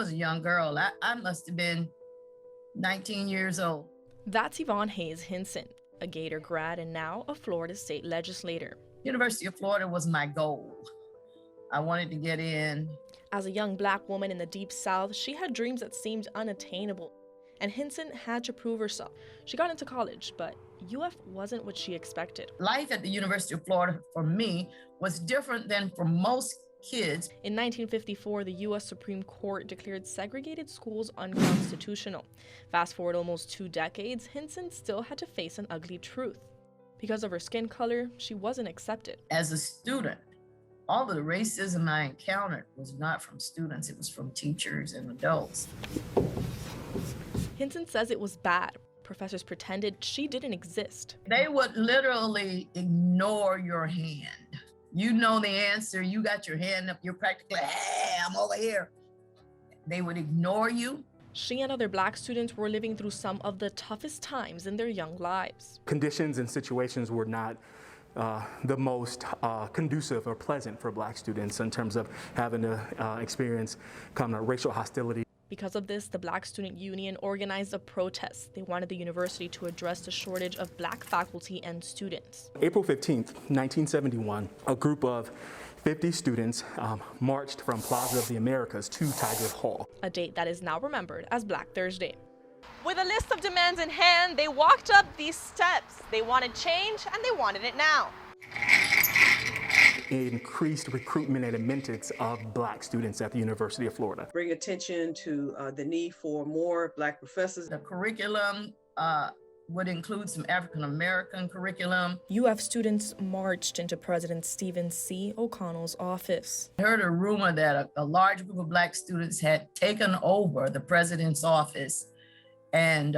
was a young girl. I must have been 19 years old. That's Yvonne Hayes Hinson, a Gator grad and now a Florida state legislator. University of Florida was my goal. I wanted to get in. As a young Black woman in the Deep South, she had dreams that seemed unattainable. And Hinson had to prove herself. She got into college, but UF wasn't what she expected. Life at the University of Florida for me was different than for most kids. In 1954, the U.S. Supreme Court declared segregated schools unconstitutional. Fast forward almost 2 decades, Hinson still had to face an ugly truth. Because of her skin color, she wasn't accepted. As a student, all of the racism I encountered was not from students, it was from teachers and adults. Hinson says it was bad. Professors pretended she didn't exist. They would literally ignore your hand. You know the answer, you got your hand up, you're practically, hey, I'm over here. They would ignore you. She and other Black students were living through some of the toughest times in their young lives. Conditions and situations were not the most conducive or pleasant for Black students in terms of having to experience kind of racial hostility. Because of this, the Black Student Union organized a protest. They wanted the university to address the shortage of Black faculty and students. April 15th, 1971, a group of 50 students marched from Plaza of the Americas to Tigard Hall. A date that is now remembered as Black Thursday. With a list of demands in hand, they walked up these steps. They wanted change and they wanted it now. Increased recruitment and admittance of Black students at the University of Florida. Bring attention to the need for more Black professors. The curriculum would include some African American curriculum. UF students marched into President Stephen C. O'Connell's office. I heard a rumor that a large group of Black students had taken over the president's office and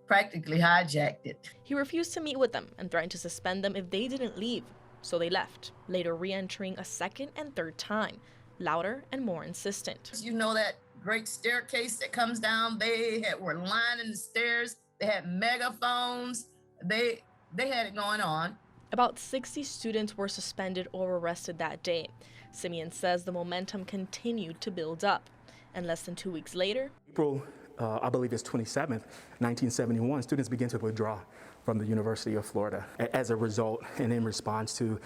practically hijacked it. He refused to meet with them and threatened to suspend them if they didn't leave. So they left, later re-entering a second and third time, louder and more insistent. You know that great staircase that comes down? They were lining the stairs. They had megaphones. They had it going on. About 60 students were suspended or arrested that day. Simeon says the momentum continued to build up. And less than 2 weeks later, April, I believe it's 27th, 1971, students began to withdraw from the University of Florida as a result and in response to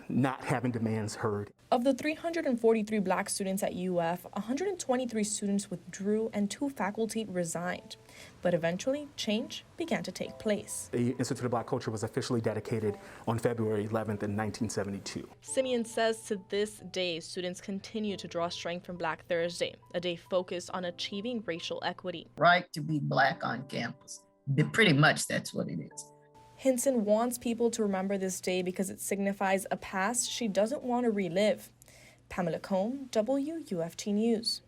not having demands heard. Of the 343 Black students at UF, 123 students withdrew and 2 faculty resigned. But eventually, change began to take place. The Institute of Black Culture was officially dedicated on February 11th in 1972. Simeon says to this day, students continue to draw strength from Black Thursday, a day focused on achieving racial equity. Right to be Black on campus. Pretty much that's what it is. Hinson wants people to remember this day because it signifies a past she doesn't want to relive. Pamela Combe, WUFT News.